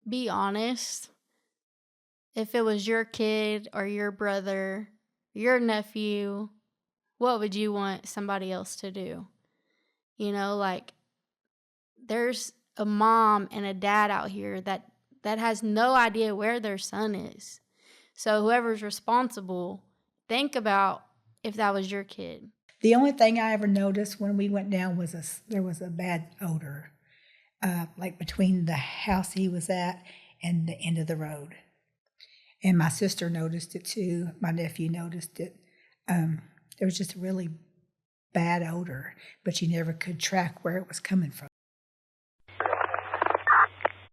be honest. If it was your kid or your brother, your nephew, what would you want somebody else to do? Like there's a mom and a dad out here that has no idea where their son is. So whoever's responsible, think about if that was your kid. The only thing I ever noticed when we went down was there was a bad odor, like between the house he was at and the end of the road. And my sister noticed it too. My nephew noticed it. There was just a really bad odor, but you never could track where it was coming from.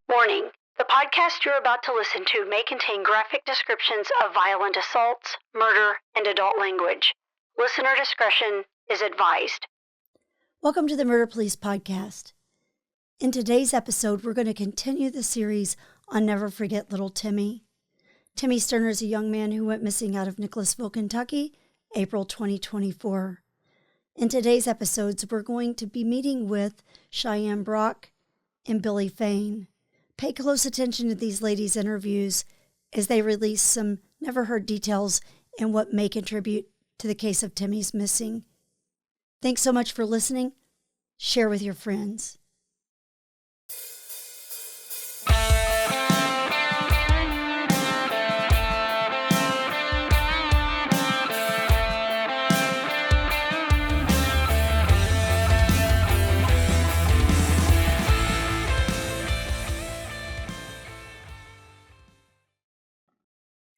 Warning. The podcast you're about to listen to may contain graphic descriptions of violent assaults, murder, and adult language. Listener discretion is advised. Welcome to the Murder Pleas podcast. In today's episode, we're going to continue the series on Never Forget Little Timmy. Timmy Sterner is a young man who went missing out of Nicholasville, Kentucky, April 2024. In today's episodes, we're going to be meeting with Cheyenne Brock and Billie Fain. Pay close attention to these ladies' interviews as they release some never-heard details and what may contribute to the case of Timmy's missing. Thanks so much for listening. Share with your friends.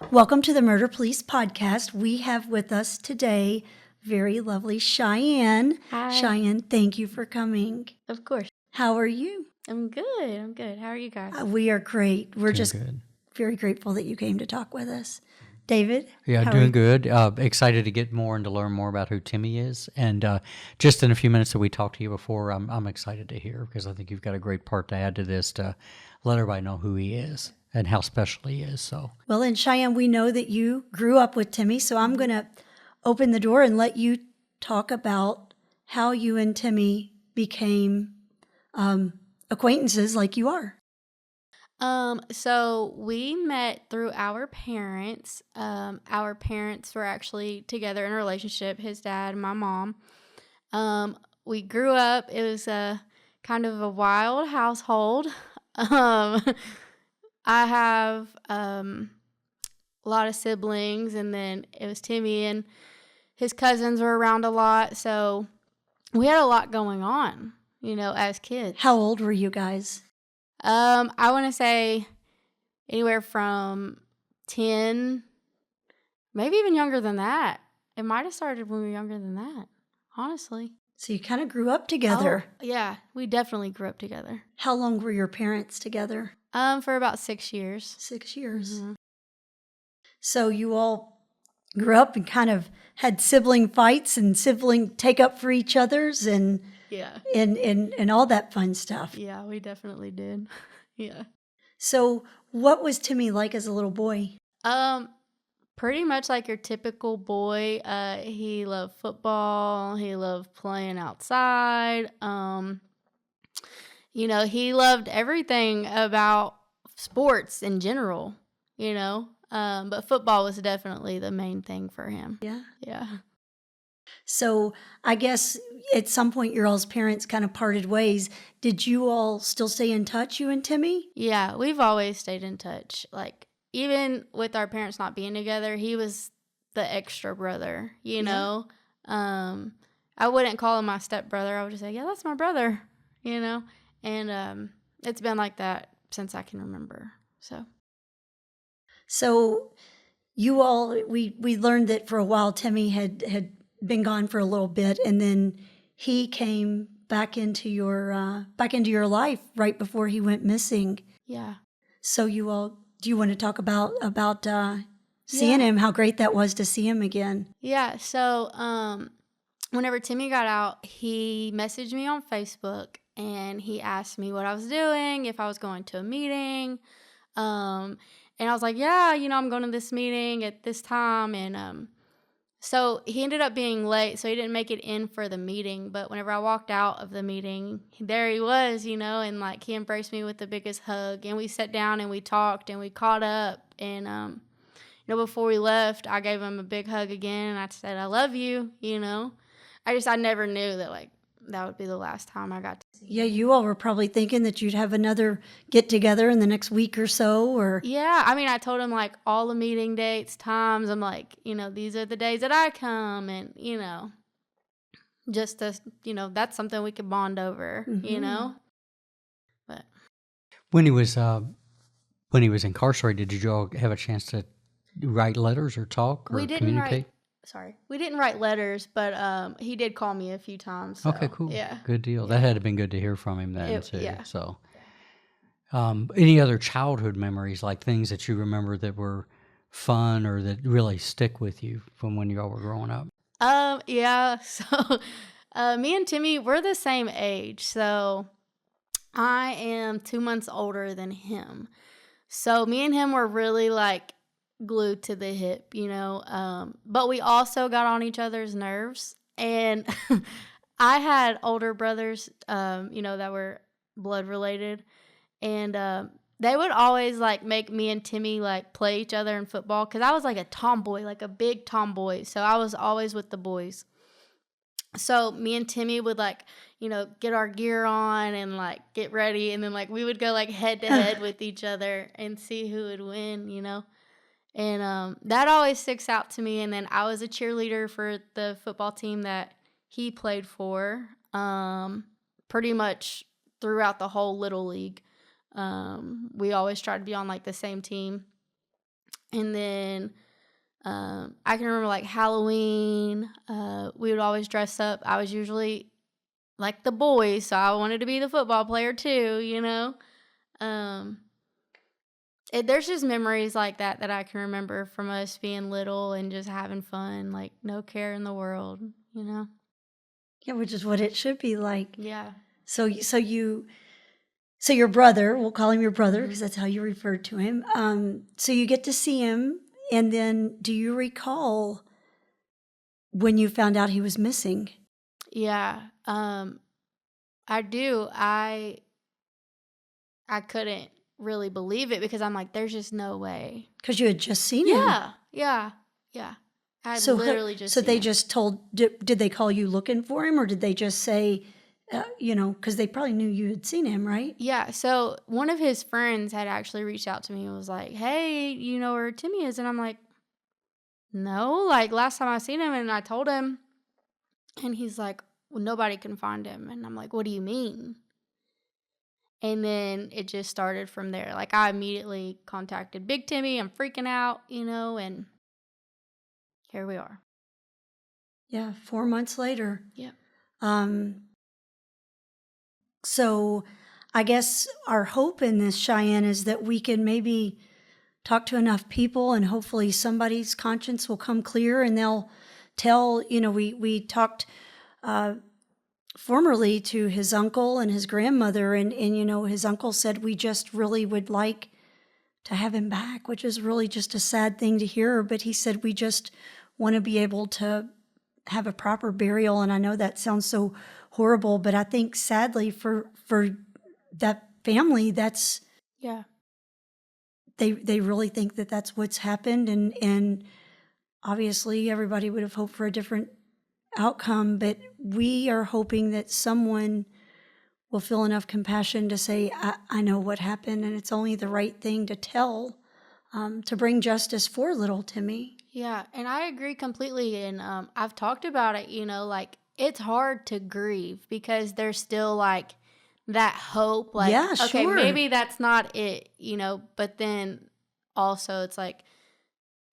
Welcome to the Murder Police podcast. We have with us today very lovely Cheyenne. Hi. Cheyenne, thank you for coming. Of course. How are you? I'm good. How are you guys? We are great. We're Doing just good. very grateful that you came to talk with us. David? Yeah, how are doing you? good. Excited to get more and to learn more about who Timmy is. And just in a few minutes that we talked to you before, I'm excited to hear because I think you've got a great part to add to this to let everybody know who he is and how special he is. So, Well, and Cheyenne, we know that you grew up with Timmy, so I'm going to open the door and let you talk about how you and Timmy became acquaintances like you are. So we met through our parents. Our parents were actually together in a relationship, his dad and my mom. We grew up, it was a kind of a wild household. I have a lot of siblings, and then it was Timmy and his cousins were around a lot. So we had a lot going on, as kids. How old were you guys? I want to say anywhere from 10, maybe even younger than that. It might have started when we were younger than that, honestly. So you kind of grew up together. Oh, yeah, we definitely grew up together. How long were your parents together? For about 6 years. 6 years. Mm-hmm. So you all grew up and kind of had sibling fights and sibling take up for each other's and Yeah. and all that fun stuff. Yeah, we definitely did. Yeah. So what was Timmy like as a little boy? Pretty much like your typical boy. He loved football. He loved playing outside. He loved everything about sports in general, but football was definitely the main thing for him. Yeah. Yeah. So I guess at some point your all's parents kind of parted ways. Did you all still stay in touch, you and Timmy? Yeah, we've always stayed in touch. Like, even with our parents not being together, he was the extra brother, know? I wouldn't call him my stepbrother. I would just say, yeah, that's my brother, And it's been like that since I can remember, So you all, we learned that for a while Timmy had been gone for a little bit, and then he came back into your life right before he went missing. Yeah. So you all, do you want to talk about seeing him? How great that was to see him again. Yeah. So whenever Timmy got out, he messaged me on Facebook and he asked me what I was doing, if I was going to a meeting. And I was like, yeah, I'm going to this meeting at this time. And So he ended up being late, so he didn't make it in for the meeting. But whenever I walked out of the meeting, there he was, and like he embraced me with the biggest hug. And we sat down and we talked and we caught up. And, before we left, I gave him a big hug again. And I said, I love you, I never knew that, like, that would be the last time I got to see him. Yeah, you all were probably thinking that you'd have another get-together in the next week or so, or... Yeah, I mean, I told him, like, all the meeting dates, times. I'm like, these are the days that I come, and, just to, that's something we could bond over, But When he was incarcerated, did you all have a chance to write letters or talk or we didn't communicate? we didn't write letters, but he did call me a few times. So, Okay, cool. Yeah. Good deal. That had been good to hear from him then, too. Yeah. So, any other childhood memories, like things that you remember that were fun or that really stick with you from when you all were growing up? Yeah. So, me and Timmy, we're the same age. So, I am 2 months older than him. So, me and him were really, like, glued to the hip, but we also got on each other's nerves. And I had older brothers, that were blood related, and they would always like make me and Timmy like play each other in football, because I was like a tomboy, like a big tomboy, so I was always with the boys. So me and Timmy would like, get our gear on and like get ready, and then like we would go like head to head with each other and see who would win, And that always sticks out to me. And then I was a cheerleader for the football team that he played for, pretty much throughout the whole Little League. We always tried to be on like the same team. And then I can remember like Halloween, we would always dress up. I was usually like the boys, so I wanted to be the football player too, There's just memories like that I can remember from us being little and just having fun, like no care in the world, Yeah, which is what it should be like. Yeah. So your brother, we'll call him your brother because that's how you referred to him. So you get to see him, and then do you recall when you found out he was missing? Yeah, I do. I couldn't really believe it, because I'm like, there's just no way. Because you had just seen him. Yeah. I had So literally just So seen they him. just did they call you looking for him, or did they just say, because they probably knew you had seen him, right? Yeah, so one of his friends had actually reached out to me and was like, hey, you know where Timmy is? And I'm like, no, like last time I seen him, and I told him, and he's like, well, nobody can find him. And I'm like, what do you mean? And then it just started from there. Like, I immediately contacted Big Timmy. I'm freaking out, and here we are. Yeah, 4 months later. Yep. So I guess our hope in this, Cheyenne, is that we can maybe talk to enough people, and hopefully somebody's conscience will come clear, and they'll tell, we talked formerly to his uncle and his grandmother, and his uncle said, we just really would like to have him back, which is really just a sad thing to hear. But he said, we just want to be able to have a proper burial. And I know that sounds so horrible, but I think sadly for that family, that's, Yeah. they really think that that's what's happened. And obviously everybody would have hoped for a different outcome, but we are hoping that someone will feel enough compassion to say, I know what happened, and it's only the right thing to tell, to bring justice for little Timmy. Yeah, and I agree completely. And I've talked about it, like it's hard to grieve because there's still like that hope, like, Yeah, okay, sure. maybe that's not it, but then also it's like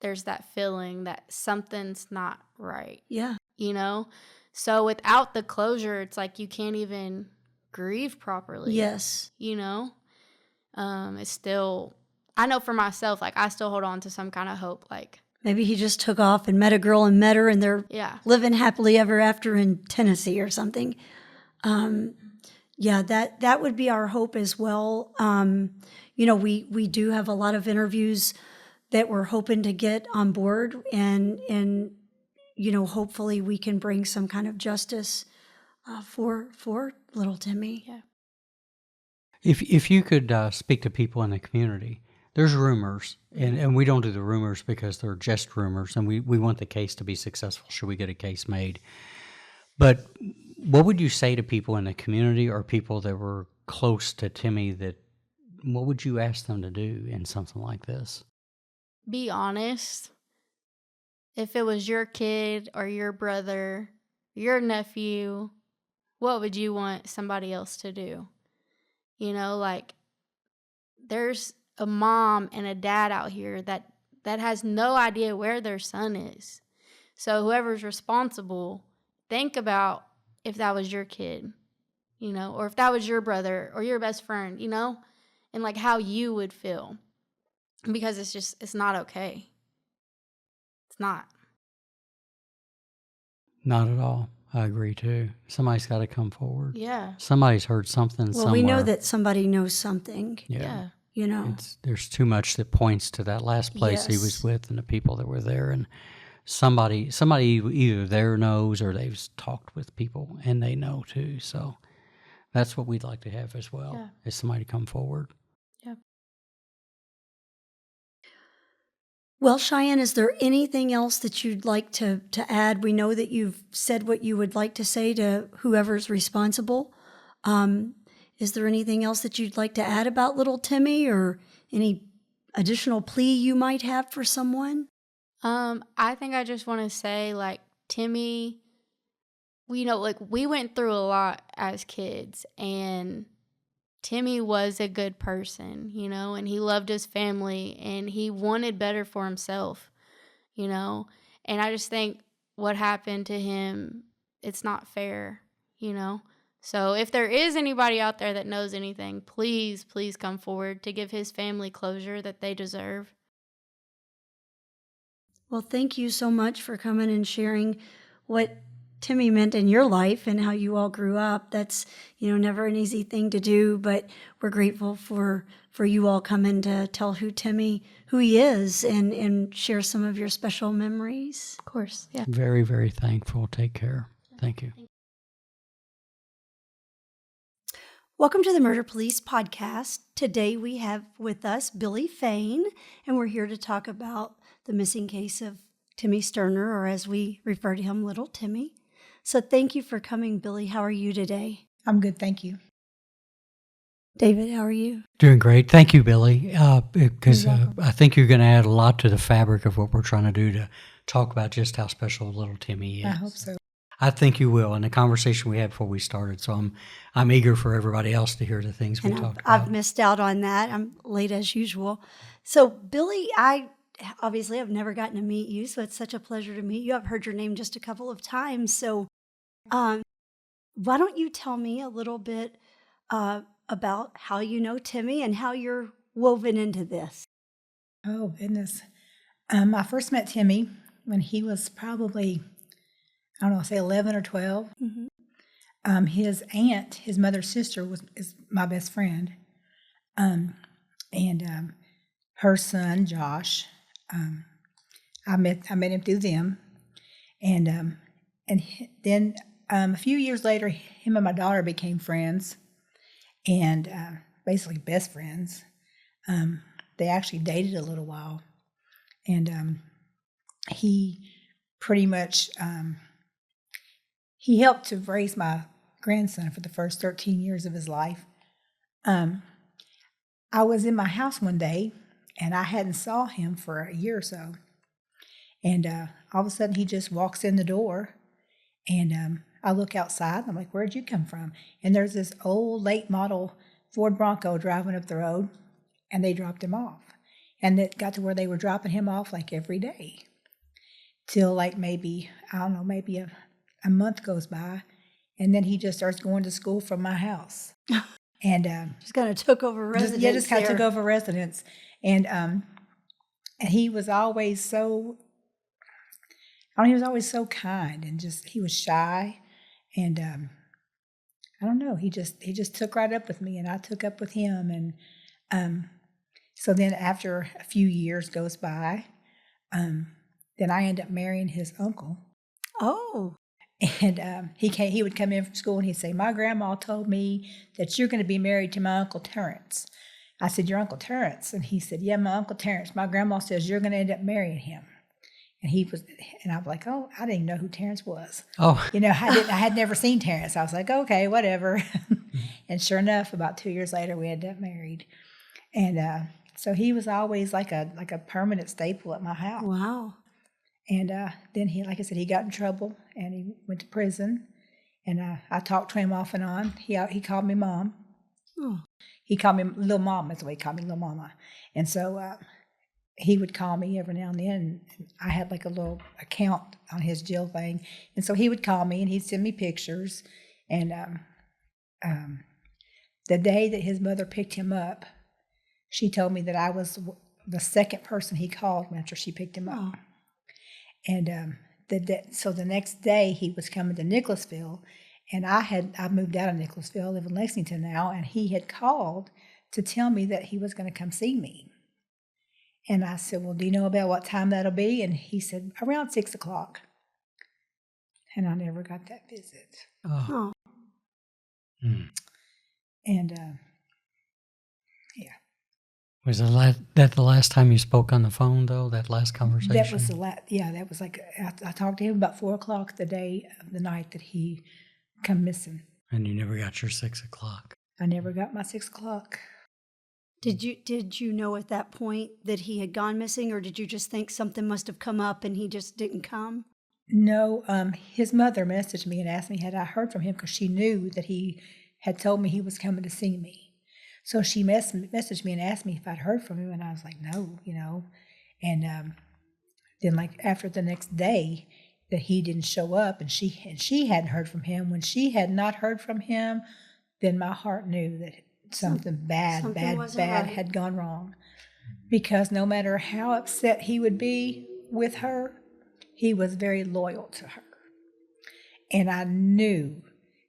there's that feeling that something's not right, Yeah. So without the closure, it's like you can't even grieve properly. Yes. It's still, I know for myself, like I still hold on to some kind of hope, like Maybe he just took off and met a girl and met her, and they're yeah. living happily ever after in Tennessee or something. Yeah, that would be our hope as well. We do have a lot of interviews that we're hoping to get on board, and hopefully we can bring some kind of justice for little Timmy. Yeah. If you could speak to people in the community, there's rumors, and we don't do the rumors because they're just rumors, and we want the case to be successful should we get a case made. But what would you say to people in the community or people that were close to Timmy what would you ask them to do in something like this? Be honest. If it was your kid or your brother, your nephew, what would you want somebody else to do? Like there's a mom and a dad out here that has no idea where their son is. So whoever's responsible, think about if that was your kid, or if that was your brother or your best friend, and like how you would feel. Because it's not okay. It's not. Not at all. I agree too. Somebody's got to come forward. Yeah. Somebody's heard something somewhere. We know that somebody knows something. Yeah. There's too much that points to that last place he was with and the people that were there, and somebody either there knows or they've talked with people and they know too. So that's what we'd like to have as well, is somebody to come forward. Yeah. Well, Cheyenne, is there anything else that you'd like to add? We know that you've said what you would like to say to whoever's responsible. Is there anything else that you'd like to add about little Timmy, or any additional plea you might have for someone? I think I just want to say, like, Timmy, we went through a lot as kids, and Timmy was a good person, and he loved his family, and he wanted better for himself, and I just think what happened to him, it's not fair, So if there is anybody out there that knows anything, please come forward to give his family closure that they deserve. Well, thank you so much for coming and sharing what Timmy meant in your life and how you all grew up. That's, never an easy thing to do, but we're grateful for you all coming to tell who he is and share some of your special memories. Of course, yeah. Very, very thankful. Take care. Thank you. Welcome to the Murder Police podcast. Today we have with us Billie Fain, and we're here to talk about the missing case of Timmy Sterner, or as we refer to him, little Timmy. So thank you for coming, Billie. How are you today? I'm good, thank you. David, how are you? Doing great. Thank you, Billie, because I think you're going to add a lot to the fabric of what we're trying to do to talk about just how special little Timmy is. I hope so. I think you will, in the conversation we had before we started. So I'm eager for everybody else to hear the things we talked about. I've missed out on that. I'm late as usual. So, Billie, I obviously have never gotten to meet you, so it's such a pleasure to meet you. I've heard your name just a couple of times. So why don't you tell me a little bit about how you know Timmy and how you're woven into this? Oh, goodness. I first met Timmy when he was probably, say 11 or 12. Mm-hmm. His aunt, his mother's sister, is my best friend. And her son, Josh, I met him through them. And then a few years later, him and my daughter became friends, and basically best friends. They actually dated a little while. And he pretty much... he helped to raise my grandson for the first 13 years of his life. I was in my house one day, and I hadn't saw him for a year or so. And all of a sudden, he just walks in the door, and I look outside, and I'm like, where'd you come from? And there's this old late model Ford Bronco driving up the road, and they dropped him off. And it got to where they were dropping him off like every day, till like maybe a month goes by, and then he just starts going to school from my house. And just kind of took over residence. Just kind of took over residence. And he was always so, he was always so kind, and he was shy. And I don't know, he just took right up with me, and I took up with him. And so then after a few years goes by, then I end up marrying his uncle. Oh. And he would come in from school and he'd say, "My grandma told me that you're going to be married to my Uncle Terrence." I said, "Your Uncle Terrence?" And he said, "Yeah, my Uncle Terrence. My grandma says you're going to end up marrying him." And I was like, "Oh, I didn't even know who Terrence was." Oh, I had never seen Terrence. I was like, "Okay, whatever." And sure enough, about 2 years later, we ended up married. And so he was always like a permanent staple at my house. Wow. And then he, like I said, he got in trouble and he went to prison. And I talked to him off and on. He called me Mom. Oh. He called me Little Mom. That's the way he called me, Little Mama. And so he would call me every now and then. And I had like a little account on his jail thing. And so he would call me and he'd send me pictures. And the day that his mother picked him up, she told me that I was the second person he called after she picked him up. Oh. And so the next day he was coming to Nicholasville, and I moved out of Nicholasville, I live in Lexington now, and he had called to tell me that he was going to come see me. And I said, "Well, do you know about what time that'll be?" And he said, "Around 6 o'clock." And I never got that visit. Oh. And was that the last time you spoke on the phone, though, that last conversation? that was that was like, I talked to him about 4 o'clock the day of the night that he come missing. And you never got your 6 o'clock. I never got my 6 o'clock. Did you know at that point that he had gone missing, or did you just think something must have come up and he just didn't come? No, his mother messaged me and asked me had I heard from him, because she knew that he had told me he was coming to see me. So she messaged me and asked me if I'd heard from him, and I was like, no, And then, like, after the next day that he didn't show up, and she hadn't heard from him. When she had not heard from him, then my heart knew that something bad right. had gone wrong. Because no matter how upset he would be with her, he was very loyal to her. And I knew,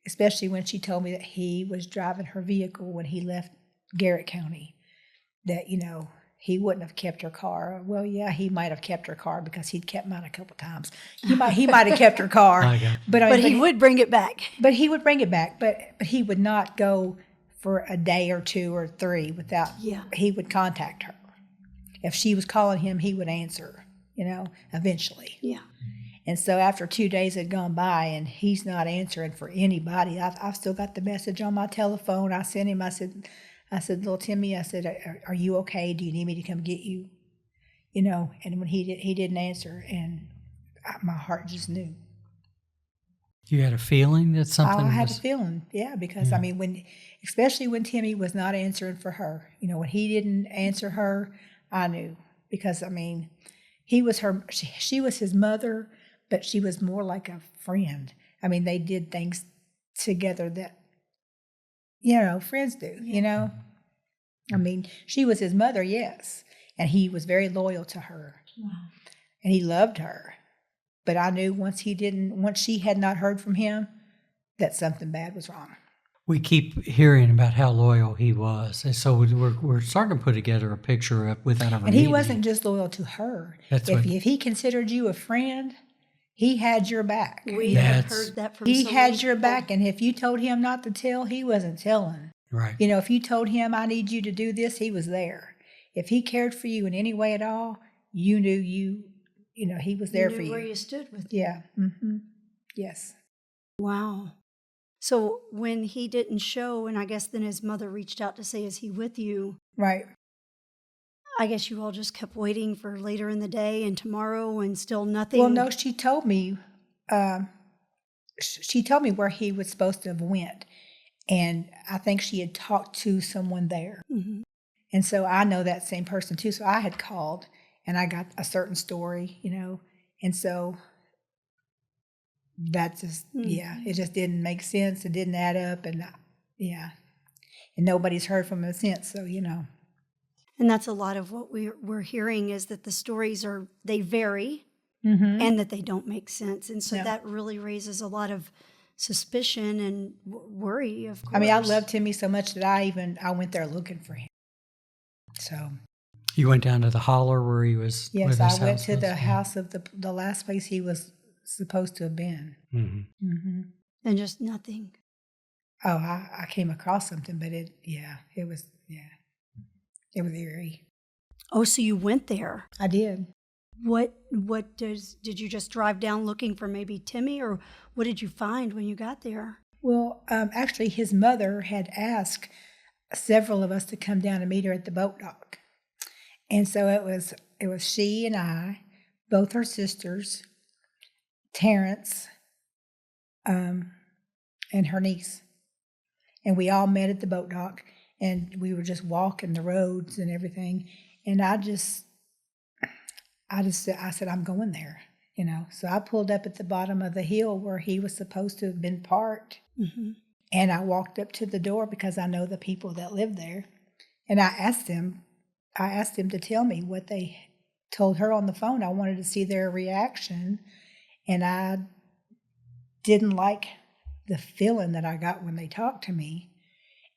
especially when she told me that he was driving her vehicle when he left Garrett County, that, he wouldn't have kept her car. Well, yeah, he might have kept her car because he'd kept mine a couple times. He might have kept her car, but he would bring it back. But he would bring it back, but he would not go for a day or 2 or 3 without. Yeah. He would contact her. If she was calling him, he would answer. Eventually. Yeah. And so after 2 days had gone by and he's not answering for anybody, I've still got the message on my telephone. I sent him. I said, "Little Timmy," I said, "Are you okay? Do you need me to come get you?" And when he didn't answer, and my heart just knew. You had a feeling that something I had a feeling, yeah, because especially when Timmy was not answering for her, when he didn't answer her, I knew, because he was she was his mother, but she was more like a friend. They did things together that, friends do, she was his mother, yes, and he was very loyal to her. Wow. And he loved her. But I knew once she had not heard from him, that something bad was wrong. We keep hearing about how loyal he was, and so we're starting to put together a picture without ever. And he wasn't just loyal to her. If he considered you a friend, he had your back. We have heard that from he had your back, and if you told him not to tell, he wasn't telling. Right. If you told him, "I need you to do this," he was there. If he cared for you in any way at all, you knew he was there for you. Where you stood with you. Yeah. Mm-hmm. Yes. Wow. So when he didn't show, and I guess then his mother reached out to say, "Is he with you?" Right. I guess you all just kept waiting for later in the day and tomorrow, and still nothing. Well, no, she told me. She told me where he was supposed to have went, and I think she had talked to someone there, and so I know that same person too. So I had called, and I got a certain story, and so that just it just didn't make sense. It didn't add up, and and nobody's heard from him since. So And that's a lot of what we're hearing, is that the stories they vary, and that they don't make sense. And so that really raises a lot of suspicion and worry, of course. I love Timmy so much that I went there looking for him. So. You went down to the holler where he was? Yes, I went to the house of the last place he was supposed to have been. Mm-hmm. And just nothing. Oh, I came across something, but it was eerie. Oh, so you went there. I did. What did you just drive down looking for maybe Timmy, or what did you find when you got there? Well, actually, his mother had asked several of us to come down and meet her at the boat dock, and so it was she and I, both her sisters, Terrence, and her niece, and we all met at the boat dock, and we were just walking the roads and everything, and I said, I'm going there, So I pulled up at the bottom of the hill where he was supposed to have been parked. Mm-hmm. And I walked up to the door because I know the people that live there. And I asked him to tell me what they told her on the phone. I wanted to see their reaction. And I didn't like the feeling that I got when they talked to me.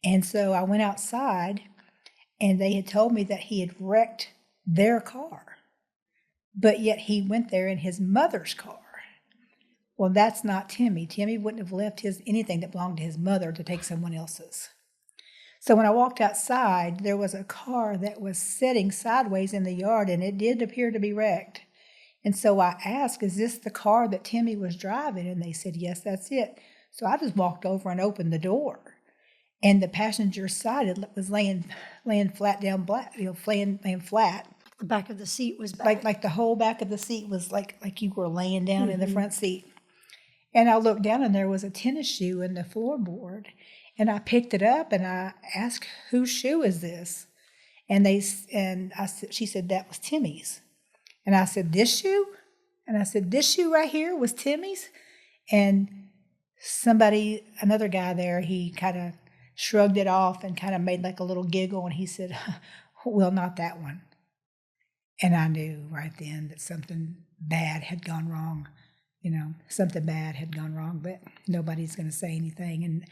And so I went outside, and they had told me that he had wrecked their car. But yet he went there in his mother's car. Well, that's not Timmy. Timmy wouldn't have left anything that belonged to his mother to take someone else's. So when I walked outside, there was a car that was sitting sideways in the yard, and it did appear to be wrecked. And so I asked, is this the car that Timmy was driving? And they said, yes, that's it. So I just walked over and opened the door. And the passenger side was laying flat down, laying flat. The back of the seat was back. Like the whole back of the seat was like you were laying down in the front seat. And I looked down, and there was a tennis shoe in the floorboard. And I picked it up, and I asked, whose shoe is this? She said, that was Timmy's. And I said, this shoe? And I said, this shoe right here was Timmy's? And another guy there, he kind of shrugged it off and kind of made like a little giggle, and he said, well, not that one. And I knew right then that something bad had gone wrong. Something bad had gone wrong, but nobody's going to say anything. And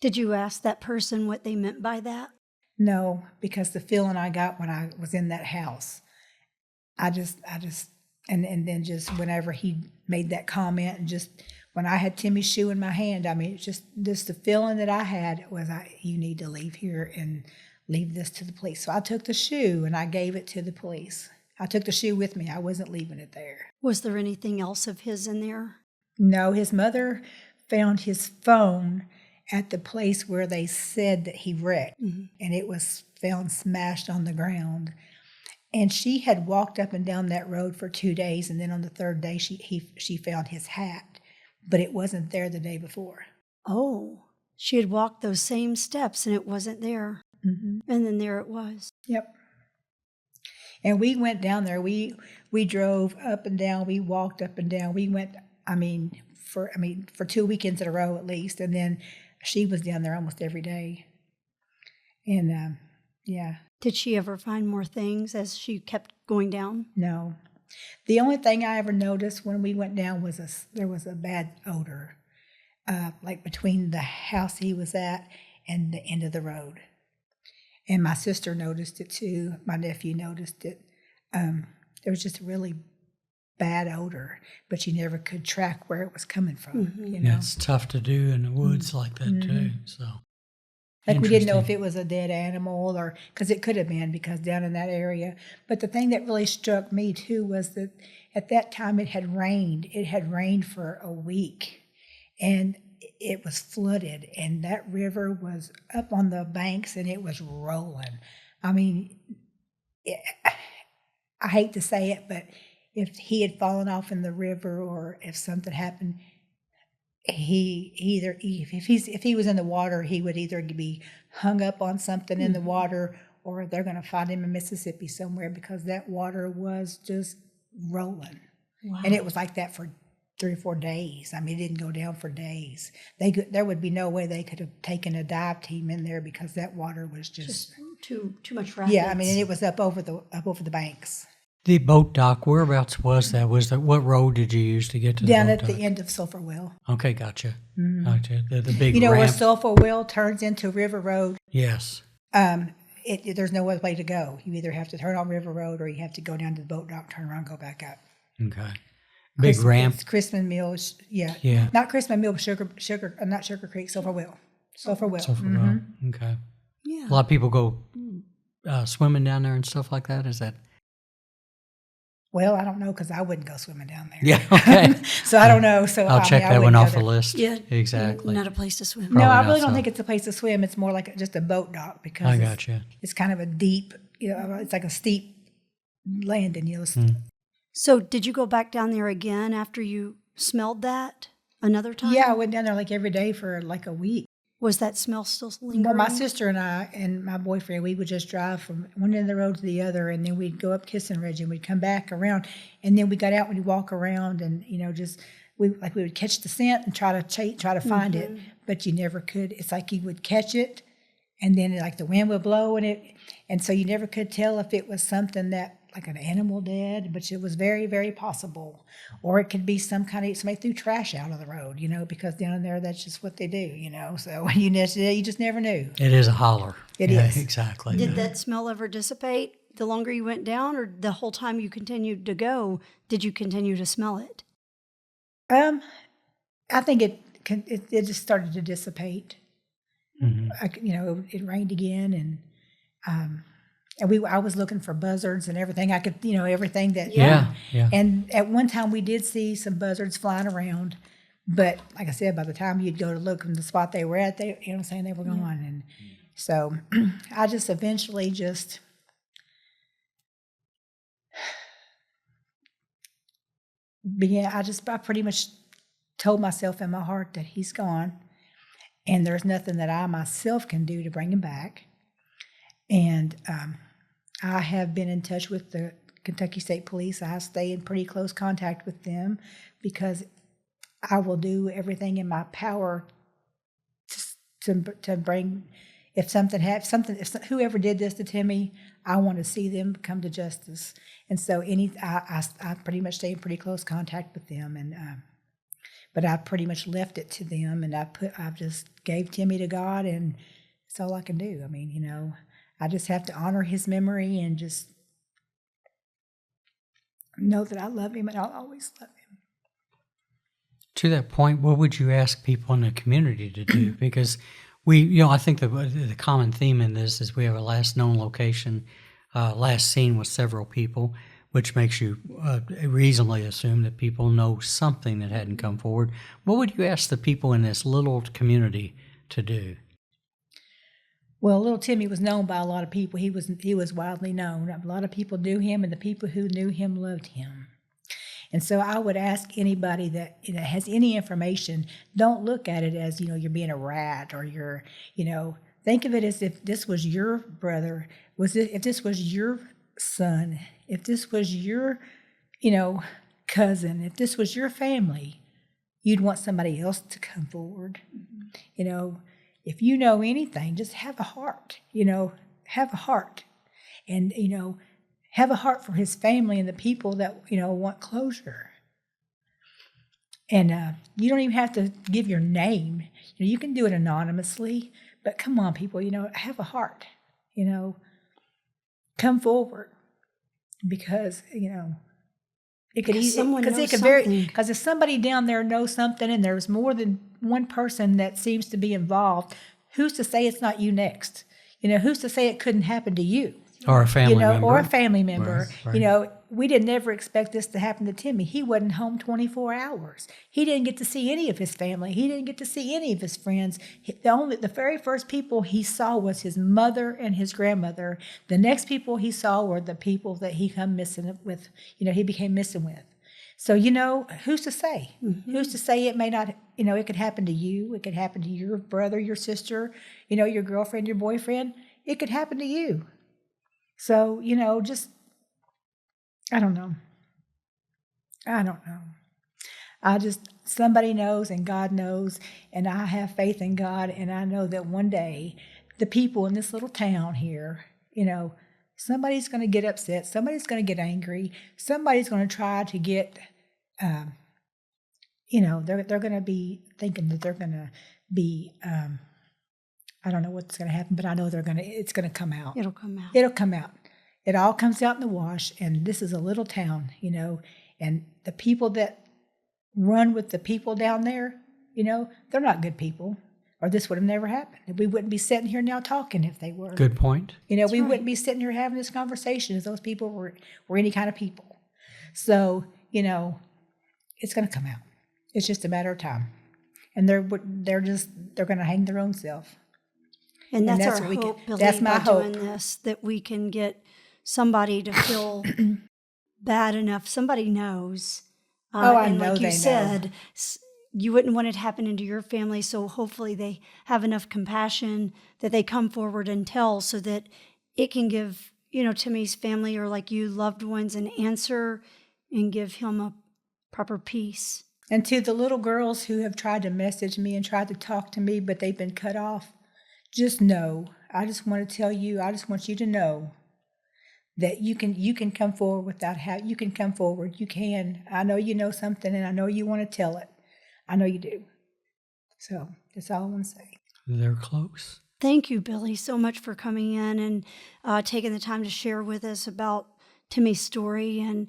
did you ask that person what they meant by that? No, because the feeling I got when I was in that house, and then just whenever he made that comment, and just when I had Timmy's shoe in my hand, I mean, it's just the feeling that I had was, you need to leave here and leave this to the police. So I took the shoe and I gave it to the police. I took the shoe with me. I wasn't leaving it there. Was there anything else of his in there? No, his mother found his phone at the place where they said that he wrecked, and it was found smashed on the ground. And she had walked up and down that road for 2 days, and then on the third day she found his hat, but it wasn't there the day before. Oh, she had walked those same steps and it wasn't there. Mm-hmm. And then there it was. Yep. And we went down there. We drove up and down. We walked up and down. We went, for 2 weekends in a row at least. And then she was down there almost every day. And yeah. Did she ever find more things as she kept going down? No. The only thing I ever noticed when we went down was there was a bad odor, like between the house he was at and the end of the road. And my sister noticed it too. My nephew noticed it. There was just a really bad odor, but you never could track where it was coming from. Yeah, it's tough to do in the woods like that too. So, like we didn't know if it was a dead animal or because it could have been because down in that area. But the thing that really struck me too was that at that time it had rained. It had rained for a week, and it was flooded, and that river was up on the banks, and it was rolling. I mean, I hate to say it, but if he had fallen off in the river or if something happened, if he was in the water, he would either be hung up on something in the water, or they're going to find him in Mississippi somewhere because that water was just rolling. Wow. And it was like that for 3 or 4 days. I mean, it didn't go down for days. There would be no way they could have taken a dive team in there because that water was just too much rapids. Yeah, I mean, it was up over the banks. The boat dock, whereabouts was that? What road did you use to get to the down boat at dock? the end of Sulphur Well? Okay, gotcha. Gotcha. The big where ramp. Sulphur Well turns into River Road? Yes. There's no other way to go. You either have to turn on River Road or you have to go down to the boat dock, turn around, go back up. Okay. Big ramp. Christmas Mills, yeah. Yeah. Not Christmas Mill, but not Sugar Creek, Sulphur Well. So okay. Yeah. A lot of people go swimming down there and stuff like that. Is that? Well, I don't know because I wouldn't go swimming down there. Yeah. Okay. So I don't know. So I'll check that one off the list. Yeah. Exactly. Not a place to swim. No, I Probably really not don't so. think it's a place to swim. It's more like just a boat dock because I got you. it's kind of a deep, it's like a steep landing, So did you go back down there again after you smelled that another time? Yeah, I went down there like every day for like a week. Was that smell still lingering? Well, my sister and I and my boyfriend, we would just drive from one end of the road to the other, and then we'd go up Kissing Ridge, and we'd come back around, and then we got out and we'd walk around, and we would catch the scent and try to find it, but you never could. It's like you would catch it, and then like the wind would blow and so you never could tell if it was something that like an animal dead, but it was very, very possible. Or it could be somebody threw trash out of the road, because down there that's just what they do, So you just never knew. It is a holler. It is. Exactly. Did that smell ever dissipate the longer you went down, or the whole time you continued to go, did you continue to smell it? I think it just started to dissipate. Mm-hmm. It rained again, and I was looking for buzzards and everything. I could, everything that. Yeah. And at one time we did see some buzzards flying around, but like I said, by the time you'd go to look from the spot they were at, they were gone. And so I just eventually just I pretty much told myself in my heart that he's gone, and there's nothing that I myself can do to bring him back. And I have been in touch with the Kentucky State Police. I stay in pretty close contact with them because I will do everything in my power to bring. If whoever did this to Timmy, I want to see them come to justice. And so I pretty much stay in pretty close contact with them, and but I pretty much left it to them, and I just gave Timmy to God, and that's all I can do. I mean, I just have to honor his memory and just know that I love him and I'll always love him. To that point, what would you ask people in the community to do? Because I think the common theme in this is we have a last known location, last seen with several people, which makes you reasonably assume that people know something that hadn't come forward. What would you ask the people in this little community to do? Well, little Timmy was known by a lot of people. He was widely known. A lot of people knew him, and the people who knew him loved him. And so I would ask anybody that has any information, don't look at it as, you're being a rat or you're, think of it as if this was your brother, if this was your son, if this was your, cousin, if this was your family, you'd want somebody else to come forward. If you know anything, just have a heart, have a heart. And, have a heart for his family and the people that, want closure. And you don't even have to give your name. You can do it anonymously, but come on, people, have a heart, come forward because, it could because if somebody down there knows something and there's more than one person that seems to be involved, who's to say it's not you next? Who's to say it couldn't happen to you? Or a family member. Or a family member. Right. We didn't ever expect this to happen to Timmy. He wasn't home 24 hours. He didn't get to see any of his family. He didn't get to see any of his friends. The very first people he saw was his mother and his grandmother. The next people he saw were the people that he became missing with. So, who's to say? Mm-hmm. Who's to say it may not, it could happen to you. It could happen to your brother, your sister, your girlfriend, your boyfriend. It could happen to you. So, just, I don't know. Somebody knows and God knows, and I have faith in God, and I know that one day the people in this little town here, somebody's going to get upset, somebody's going to get angry, somebody's going to try to get, they're going to be thinking that they're going to be, I don't know what's going to happen, but I know it's going to come out. It'll come out. It'll come out. It all comes out in the wash, and this is a little town, and the people that run with the people down there, they're not good people, or this would have never happened. We wouldn't be sitting here now talking if they were. Good point. We wouldn't be sitting here having this conversation if those people were any kind of people. So, it's going to come out. It's just a matter of time. And they're going to hang their own self. And that's our hope, Billie, that's my by hope. doing this, that we can get somebody to feel bad enough. Somebody knows. I and know like you they said, know. You wouldn't want it happening to your family, so hopefully they have enough compassion that they come forward and tell, so that it can give, Timmy's family or like you, loved ones, an answer and give him a proper peace. And to the little girls who have tried to message me and tried to talk to me, but they've been cut off, just know, I just want you to know that you can come forward without you can come forward. You can. I know you know something, and I know you want to tell it. I know you do. So that's all I want to say. They're close. Thank you, Billie, so much for coming in and taking the time to share with us about Timmy's story. And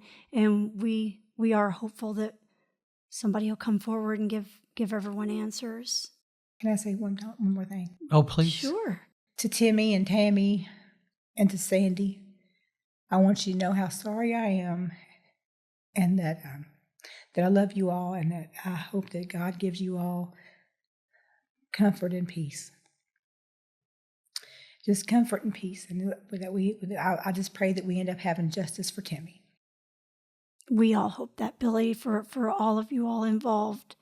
we are hopeful that somebody will come forward and give everyone answers. Can I say one more thing? Oh, please. Sure. To Timmy and Tammy and to Sandy, I want you to know how sorry I am, and that I love you all, and that I hope that God gives you all comfort and peace. Just comfort and peace, and that I just pray that we end up having justice for Timmy. We all hope that, Billie, for all of you all involved.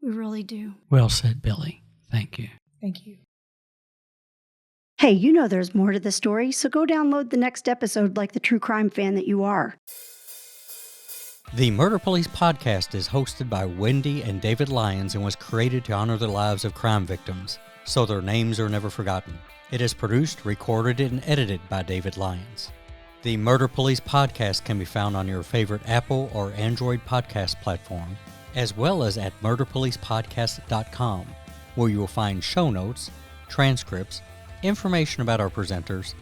We really do. Well said, Billie. Thank you. Thank you. Hey, there's more to the story, so go download the next episode like the true crime fan that you are. The Murder Police podcast is hosted by Wendy and David Lyons and was created to honor the lives of crime victims, so their names are never forgotten. It is produced, recorded, and edited by David Lyons. The Murder Police podcast can be found on your favorite Apple or Android podcast platform, as well as at murderpolicepodcast.com, where you will find show notes, transcripts, information about our presenters,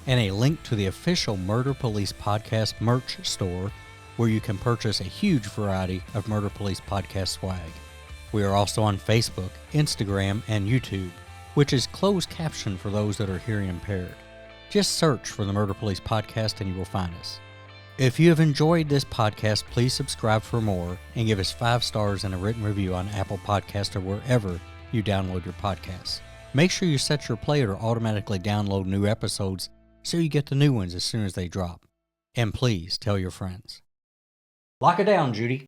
and a link to the official Murder Police podcast merch store, where you can purchase a huge variety of Murder Police podcast swag. We are also on Facebook, Instagram, and YouTube, which is closed caption for those that are hearing impaired. Just search for the Murder Police podcast and you will find us. If you have enjoyed this podcast, please subscribe for more and give us 5 stars and a written review on Apple Podcasts or wherever you download your podcasts. Make sure you set your player to automatically download new episodes so you get the new ones as soon as they drop. And please tell your friends. Lock it down, Judy.